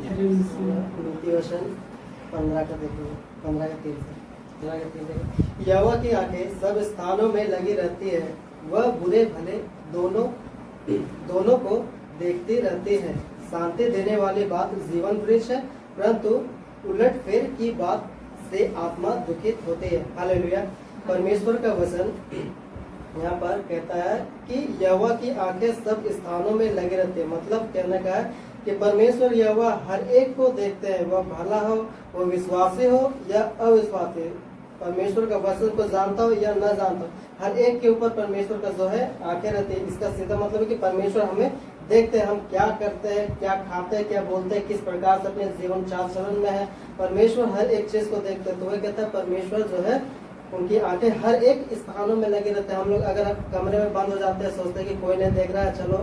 नीति वचन 15 का देखिए, 15 का 3 से 15 का 3 देखिए। यहोवा की आंखें सब स्थानों में लगी रहती है, वह बुरे भले दोनों को देखती रहती है। शांति देने वाली बात जीवन वृक्ष है, परंतु उलटफेर की बात से आत्मा दुखित होती है। हालेलुया। परमेश्वर का वचन यहाँ पर कहता है कि यहोवा की आंखें सब स्थानों में लगी रहती है। मतलब कहने का है कि परमेश्वर यहोवा हर एक को देखते हैं, वह भला हो, वह विश्वासी हो या अविश्वासी। परमेश्वर का वचन को जानता हो या न जानता हो, हर एक के ऊपर परमेश्वर का जो है आंखें रहती है। इसका सीधा मतलब है कि परमेश्वर हमें देखते हैं, हम क्या करते हैं, क्या खाते हैं, क्या बोलते हैं, किस प्रकार से अपने जीवन चाल चलन में है। परमेश्वर हर एक चीज को देखते हैं। तो वह कहता है परमेश्वर जो है उनकी आंखें हर एक स्थानों में लगे रहते हैं। हम लोग अगर कमरे में बंद हो जाते हैं, सोचते हैं कि कोई नहीं देख रहा है, चलो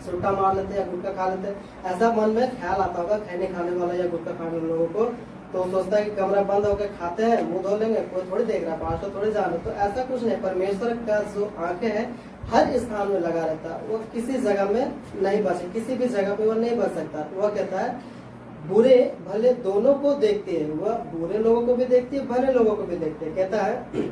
सुट्टा मार लेते हैं या गुटखा खा लेते हैं। ऐसा मन में ख्याल आता होगा खैनी खाने वाला या गुटखा खाने वाले लोगों को, तो सोचता है कि कमरा बंद होकर खाते हैं, मुंह धो लेंगे, कोई थोड़ी देख रहा है, पांच थोड़ी जाने। तो ऐसा कुछ नहीं, परमेश्वर का जो आंखें है हर स्थान में लगा रहता है। वो किसी जगह में नहीं बचे, किसी भी जगह पे वो नहीं बच सकता। वह कहता है बुरे भले दोनों को देखती है, वह बुरे लोगों को भी देखती है, भले लोगों को भी देखती है। कहता है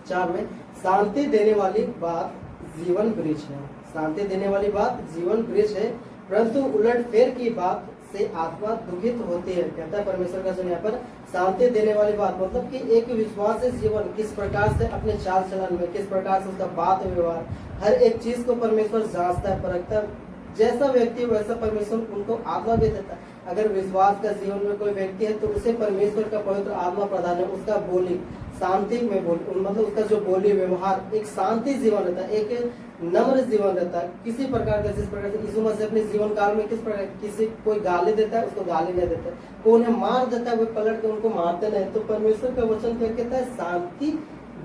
4 में, शांति देने वाली बात जीवन वृक्ष है। शांति देने वाली बात जीवन वृक्ष है, परंतु उलटफेर की बात से आत्मा दुखित होती है। कहता है परमेश्वर का यहाँ पर शांति देने वाली बात मतलब कि एक विश्वासी जीवन किस प्रकार से अपने चाल चलन में, किस प्रकार से उसका बात व्यवहार, हर एक चीज को परमेश्वर जांचता है, परखता है। जैसा व्यक्ति वैसा परमेश्वर उनको आत्मा भी देता है। अगर विश्वास का जीवन में कोई व्यक्ति है तो उसे परमेश्वर का पवित्र आत्मा प्रदान है। उसका बोली शांति में मतलब उसका जो बोली व्यवहार एक शांति जीवन रहता है, एक नम्र जीवन रहता है। किसी प्रकार का, जिस प्रकार से यीशु मसीह अपने जीवन काल में किस प्रकार किसी कोई गाली देता है उसको गाली नहीं देता, कोई उन्हें मार देता है वो पलट के उनको मारते नहीं। तो परमेश्वर का वचन क्या कहता है, शांति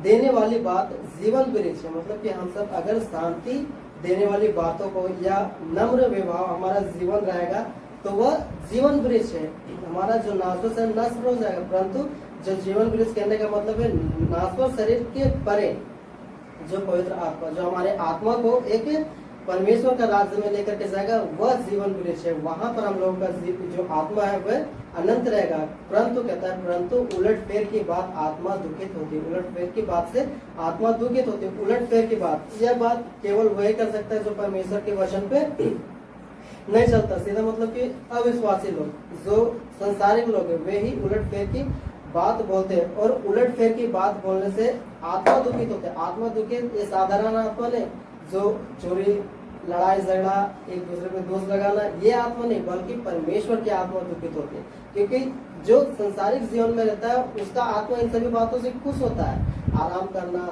देने वाली बात जीवन वृक्ष है। मतलब कि हम सब अगर शांति देने वाली बातों को या नम्र व्यवहार हमारा जीवन रहेगा तो वह जीवन वृक्ष है। हमारा जो नासवत है नष्ट हो जाएगा, परंतु जो जीवन वृक्ष कहने का मतलब है नासवत शरीर के परे जो पवित्र आत्मा, जो हमारे आत्मा को एक परमेश्वर का राज्य में लेकर के जाएगा, वह जीवन वृक्ष है। वहां पर हम लोगों का जो आत्मा है वह अनंत रहेगा। परंतु कहता है परंतु उलटफेर की बात आत्मा दुखित होती है। उलटफेर की बात से आत्मा दुखित होती है। उलटफेर की बात, यह बात केवल वही कर सकता है जो परमेश्वर के वचन पे नहीं चलता। सीधा मतलब कि अविश्वासी लोग, जो संसारिक लोग है, वे ही उलटफेर की बात बोलते हैं। और उलटफेर की बात बोलने से आत्मा दुखित होते हैं। आत्मा दुखित ये साधारण आत्मा नहीं, जो चोरी, लड़ाई झगड़ा, एक दूसरे पे दोष लगाना, ये आत्मा नहीं, बल्कि परमेश्वर की आत्मा दुखित होती है। क्योंकि जो संसारिक जीवन में रहता है उसका आत्मा इन सभी बातों से खुश होता है। आराम करना,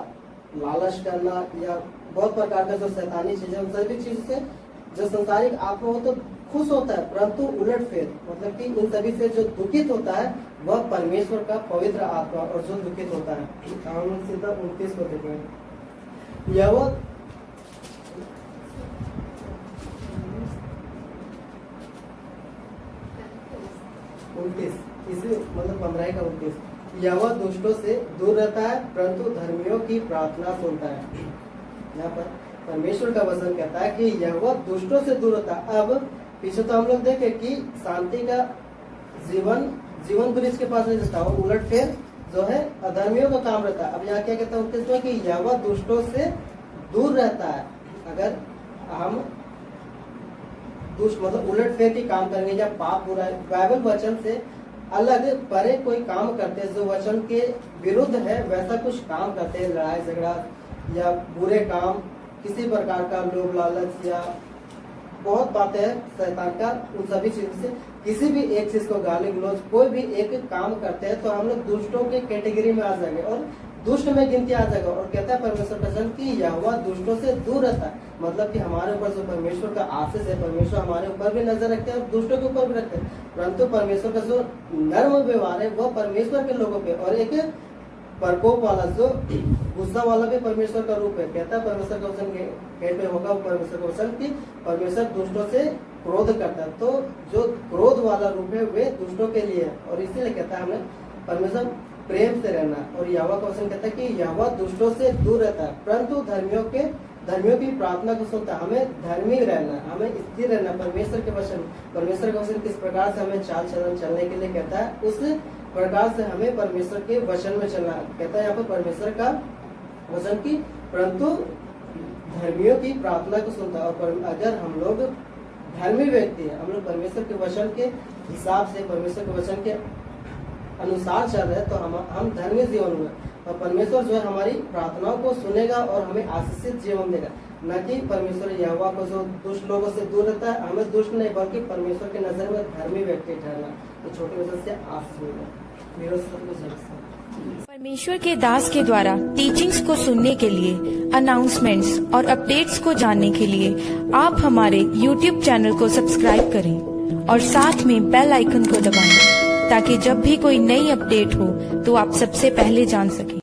लालच करना या बहुत प्रकार का जो शैतानी चीजें, उन सभी चीजों से जो संसारिक आत्मा हो तो खुश होता है। परंतु उलटफेर मतलब कि इन सभी से जो दुखित होता है वह परमेश्वर का पवित्र आत्मा, और जो दुखित होता है। हम सीधा 29 को देखेंगे। यहोवा 29 इसी मतलब 15 का 29, यहोवा दुष्टों से दूर रहता है परंतु धर्मियों की प्रार्थना सुनता है। यहाँ पर परमेश्वर का वचन कहता है कि यहोवा दुष्टों से दूर रहता है। अब पीछे तो हम लोग देखे कि शांति का जीवन वृक्ष के पास नहीं रहता, और उलटफेर जो है अधर्मियों का काम रहता है। अब यहाँ क्या कहता है कि यहोवा दुष्टों से दूर रहता है। अगर हम दुष्ट मतलब उलटफेर की काम करेंगे या पाप बुराई बाइबल वचन से अलग परे कोई काम करते हैं जो वचन के विरुद्ध है, वैसा कुछ काम करते हैं, लड़ाई झगड़ा या बुरे काम, किसी प्रकार का लोभ लालच या बहुत बातें हैं शैतान का, उन सभी चीजों से किसी भी एक चीज को गाली गलौज कोई भी एक काम करते हैं तो हम लोग दुष्टों के कैटेगरी में आ जाएंगे और दुष्ट में गिनती आ जाएगा। और कहता है परमेश्वर का वचन कि यहोवा दुष्टों से दूर रहता है। मतलब कि हमारे ऊपर जो परमेश्वर का आशीष है, परमेश्वर हमारे ऊपर भी नजर रखते हैं और दुष्टों के ऊपर भी रखते हैं। परंतु परमेश्वर का जो नर्म व्यवहार है वह परमेश्वर के लोगों पे, और एक प्रकोप वाला जो गुस्सा वाला भी परमेश्वर का रूप है। कहता है परमेश्वर का वचन कहते होगा परमेश्वर का वचन कि परमेश्वर दुष्टों से क्रोध करता है। तो जो क्रोध वाला रूप है वे दुष्टों के लिए है, और इसीलिए कहता है हमें परमेश्वर प्रेम से रहना। और यहोवा का वचन कहता है कि यहोवा दुष्टों से दूर रहता है परंतु धर्मियों के धर्मियों की प्रार्थना को सुनता है। हमें धर्मी रहना, हमें स्थिर रहना परमेश्वर के वचन। परमेश्वर का वचन किस प्रकार से हमें चाल चलन चलने के लिए कहता है, उस प्रकार से हमें परमेश्वर के वचन में चलना कहता है यहाँ पर परमेश्वर का वचन की, परंतु धर्मियों की प्रार्थना को सुनता है। और अगर हम लोग धर्मी व्यक्ति है, हम लोग परमेश्वर के वचन के हिसाब से, परमेश्वर के वचन के अनुसार चल रहे हैं, तो हम धर्मी जीवन में, और परमेश्वर जो है हमारी प्रार्थनाओं को सुनेगा और हमें आशीषित जीवन देगा। न कि परमेश्वर यहोवा को जो दुष्ट लोगों से दूर रहता है, हमें दुष्ट नहीं बल्कि परमेश्वर के नजर में धर्मी व्यक्ति ठहरना। तो छोटे वचन से आशीष मिलेगा। परमेश्वर के दास के द्वारा टीचिंग्स को सुनने के लिए, अनाउंसमेंट्स और अपडेट्स को जानने के लिए आप हमारे YouTube चैनल को सब्सक्राइब करें और साथ में बेल आइकन को दबाएं, ताकि जब भी कोई नई अपडेट हो तो आप सबसे पहले जान सकें।